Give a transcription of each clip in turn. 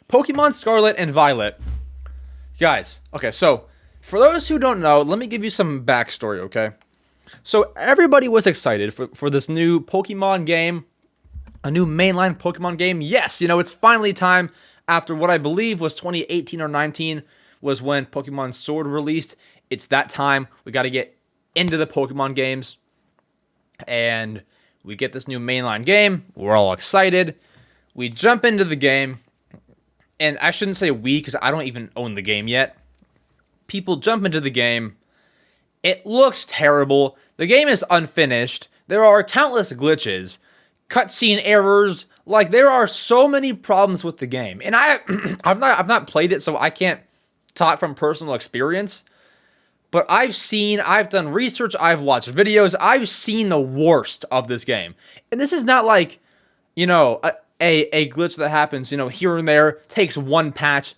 Pokemon Scarlet and Violet. Guys, okay, so for those who don't know, let me give you some backstory, okay? So everybody was excited for this new Pokemon game, a new mainline Pokemon game. Yes, it's finally time after what I believe was 2018 or 19 was when Pokemon Sword released. It's that time. We got to get into the Pokemon games. And we get this new mainline game. We're all excited. We jump into the game. And I shouldn't say we because I don't even own the game yet. People jump into the game. It looks terrible. The game is unfinished. There are countless glitches, cutscene errors. Like, there are so many problems with the game. And I've not played it, so I can't talk from personal experience. But I've done research, I've watched videos, I've seen the worst of this game. And this is not like, a glitch that happens, here and there, takes one patch.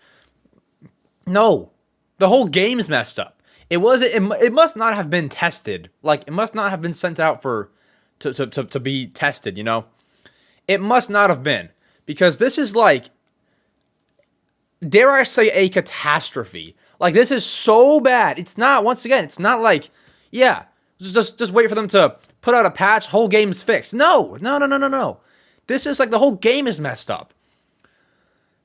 No. The whole game's messed up. It must not have been tested. Like, it must not have been sent out to be tested, It must not have been. Because this is like, dare I say, a catastrophe. Like, this is so bad. It's not like, yeah, just wait for them to put out a patch, whole game's fixed. No. This is like the whole game is messed up.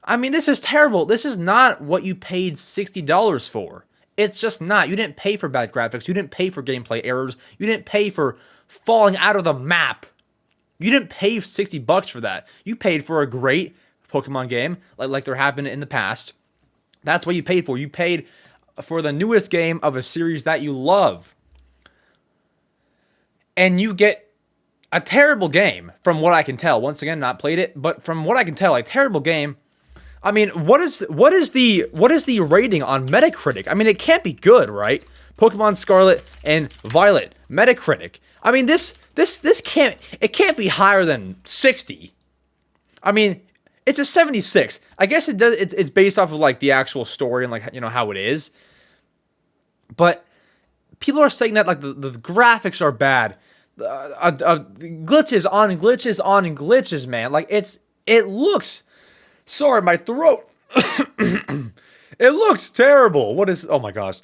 I mean, this is terrible. This is not what you paid $60 for. It's just not. You didn't pay for bad graphics. You didn't pay for gameplay errors. You didn't pay for falling out of the map. You didn't pay $60 for that. You paid for a great Pokemon game, like there have been in the past. That's what you paid for. You paid for the newest game of a series that you love. And you get a terrible game, from what I can tell. Once again, not played it, but from what I can tell, a terrible game. I mean, what is the rating on Metacritic? I mean, it can't be good, right? Pokemon Scarlet and Violet, Metacritic. I mean, this can't be higher than 60. I mean, it's a 76. I guess it does. It's based off of like the actual story and like how it is. But people are saying that like the graphics are bad, glitches on glitches on glitches, man. Like it looks. Sorry, my throat. It looks terrible. Oh my gosh.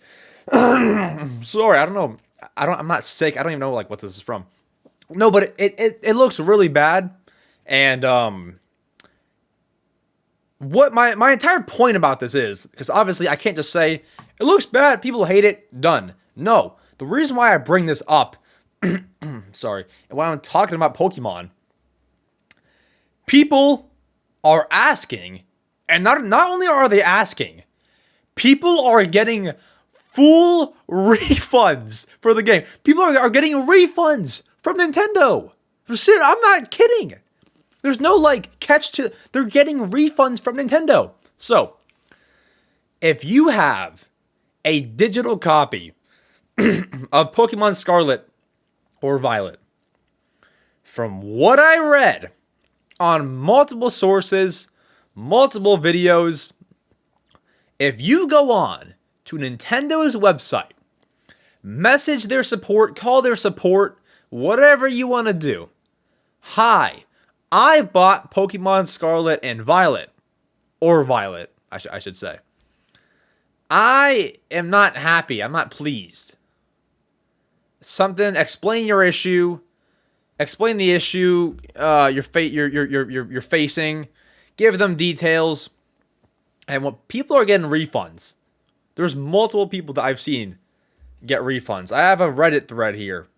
Sorry, I don't know. I'm not sick. I don't even know like what this is from. No, but it looks really bad. And what my entire point about this is, because obviously I can't just say it looks bad, people hate it, done. No. The reason why I bring this up, sorry, and why I'm talking about Pokemon, people are asking, and not only are they asking, people are getting full refunds for the game. People are getting refunds from Nintendo. I'm not kidding. There's no catch to. They're getting refunds from Nintendo. So, if you have a digital copy of Pokemon Scarlet or Violet, from what I read on multiple sources, multiple videos, if you go on to Nintendo's website, message their support, call their support, whatever you want to do. Hi, I bought Pokemon Scarlet and Violet, or Violet, I should say. I am not happy. I'm not pleased. Explain your issue. Explain the issue you're facing. Give them details. And when people are getting refunds, there's multiple people that I've seen get refunds. I have a Reddit thread here.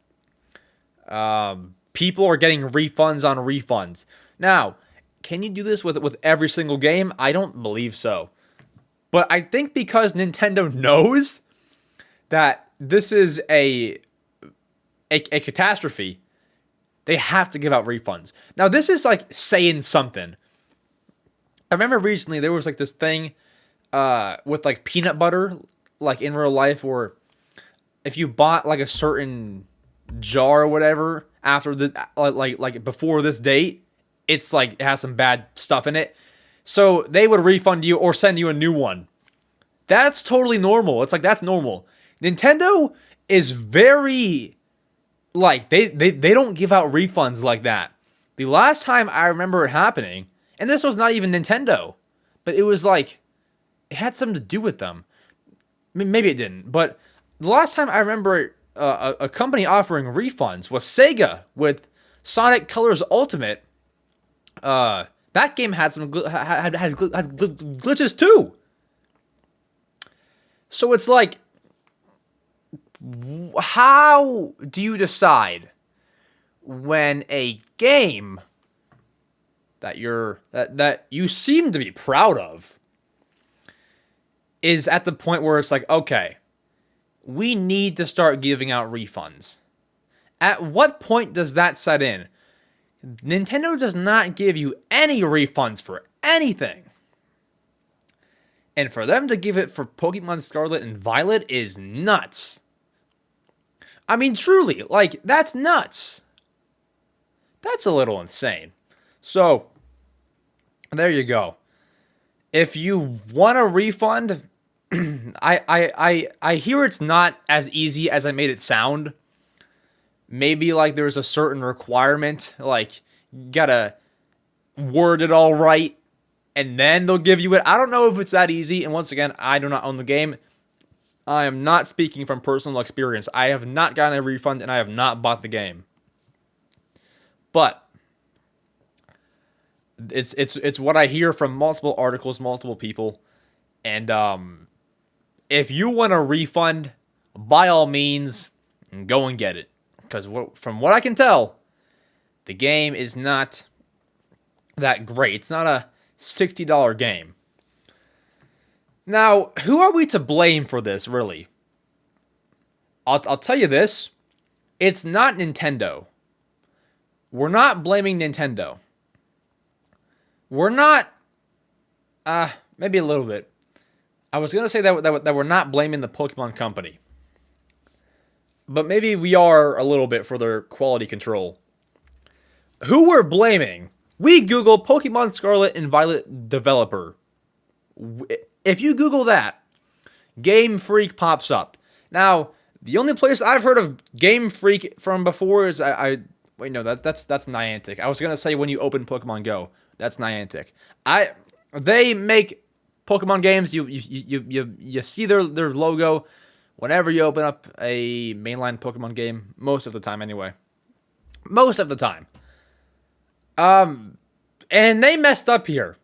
People are getting refunds on refunds. Now, can you do this with every single game? I don't believe so. But I think because Nintendo knows that this is a catastrophe, they have to give out refunds. Now, this is like saying something. I remember recently there was like this thing with like peanut butter, like in real life, where if you bought like a certain jar or whatever after the like before this date, it's like it has some bad stuff in it. So they would refund you or send you a new one. That's totally normal. It's like that's normal. Nintendo is very like they don't give out refunds like that. The last time I remember it happening, and this was not even Nintendo. but it was like, it had something to do with them. I mean, maybe it didn't, but the last time I remember a company offering refunds was Sega with Sonic Colors Ultimate. That game had some had glitches too. So it's like, how do you decide when a game that you seem to be proud of is at the point where it's like, okay, we need to start giving out refunds? At what point does that set in? Nintendo does not give you any refunds for anything. And for them to give it for Pokemon Scarlet and Violet is nuts. I mean, truly, like, that's nuts. That's a little insane. So, there you go. If you want a refund, I hear it's not as easy as I made it sound. Maybe, like, there's a certain requirement, like, you gotta word it all right, and then they'll give you it. I don't know if it's that easy, and once again, I do not own the game. I am not speaking from personal experience. I have not gotten a refund, and I have not bought the game. But it's what I hear from multiple articles, multiple people, and if you want a refund, by all means, go and get it. Because from what I can tell, the game is not that great. It's not a $60 game. Now, who are we to blame for this, really? I'll tell you this. It's not Nintendo. We're not blaming Nintendo. We're not... maybe a little bit. I was going to say that we're not blaming the Pokemon Company. But maybe we are a little bit for their quality control. Who we're blaming? We Google Pokemon Scarlet and Violet developer. If you Google that, Game Freak pops up. Now, the only place I've heard of Game Freak from before is wait, no, that's Niantic. I was gonna say when you open Pokemon Go, that's Niantic. They make Pokemon games. You see their logo whenever you open up a mainline Pokemon game. Most of the time, anyway. Most of the time. And they messed up here.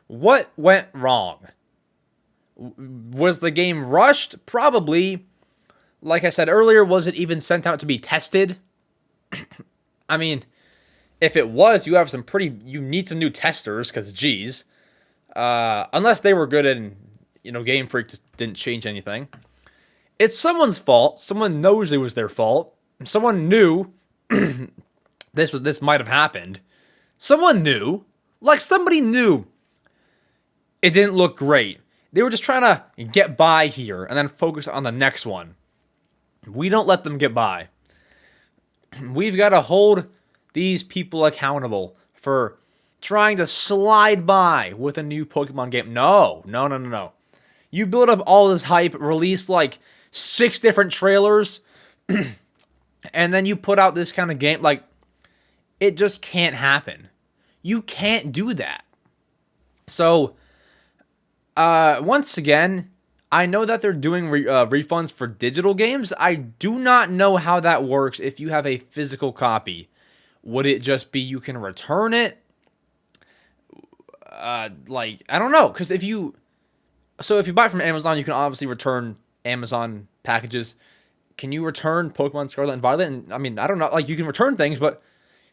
What went wrong? Was the game rushed? Probably. Like I said earlier, was it even sent out to be tested? I mean, if it was, you need some new testers, because geez. Unless they were good and, Game Freak just didn't change anything. It's someone's fault. Someone knows it was their fault. Someone knew this might have happened. Someone knew. Like, somebody knew it didn't look great. They were just trying to get by here and then focus on the next one. We don't let them get by. We've got to hold these people accountable for trying to slide by with a new Pokemon game. No. You build up all this hype, release like 6 different trailers, and then you put out this kind of game. Like, it just can't happen. You can't do that. So, once again, I know that they're doing refunds for digital games. I do not know how that works if you have a physical copy. Would it just be you can return it? I don't know. Because if you buy it from Amazon, you can obviously return Amazon packages. Can you return Pokemon Scarlet and Violet? And I mean, I don't know. Like, you can return things, but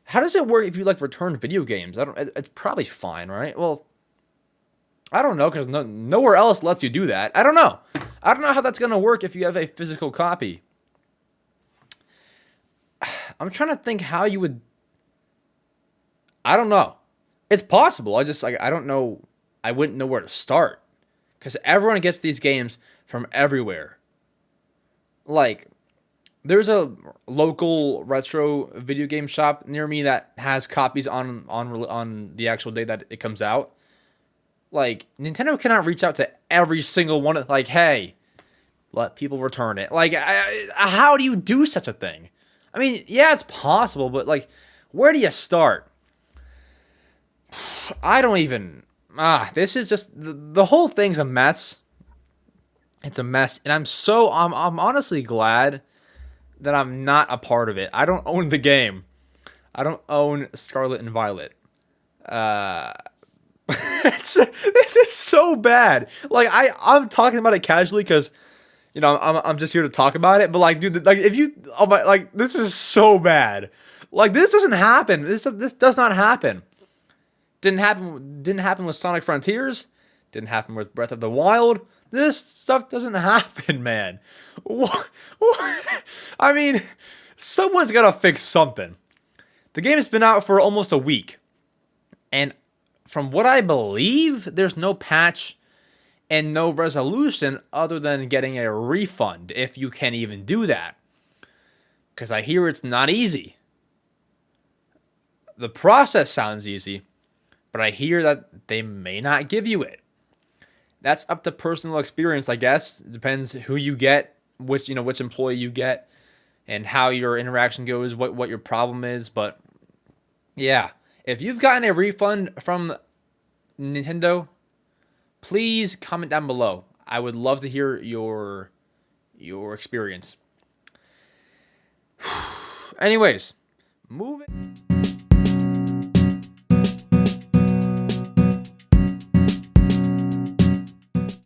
how does it work if you return video games? It's probably fine, right? Well, I don't know, because nowhere else lets you do that. I don't know how that's gonna work if you have a physical copy. I'm trying to think how you would. I don't know. It's possible. I don't know. I wouldn't know where to start, because everyone gets these games from everywhere. Like, there's a local retro video game shop near me that has copies on the actual day that it comes out. Like, Nintendo cannot reach out to every single one. Like, hey, let people return it. Like, how do you do such a thing? I mean, yeah, it's possible, but, like, where do you start? I don't even this is just the whole thing's a mess. It's a mess, and I'm honestly glad that I'm not a part of it. I don't own the game. I don't own Scarlet and Violet. This is so bad. Like I'm talking about it casually because I'm just here to talk about it. But like, dude, like if you this is so bad. Like this doesn't happen. This does not happen. Didn't happen with Sonic Frontiers. Didn't happen with Breath of the Wild. This stuff doesn't happen, man. What? I mean, someone's got to fix something. The game has been out for almost a week. And from what I believe, there's no patch and no resolution other than getting a refund, if you can even do that. Because I hear it's not easy. The process sounds easy, but I hear that they may not give you it. That's up to personal experience, I guess. It depends who you get, which employee you get, and how your interaction goes, what your problem is. But yeah, if you've gotten a refund from Nintendo, please comment down below. I would love to hear your experience. Anyways, moving.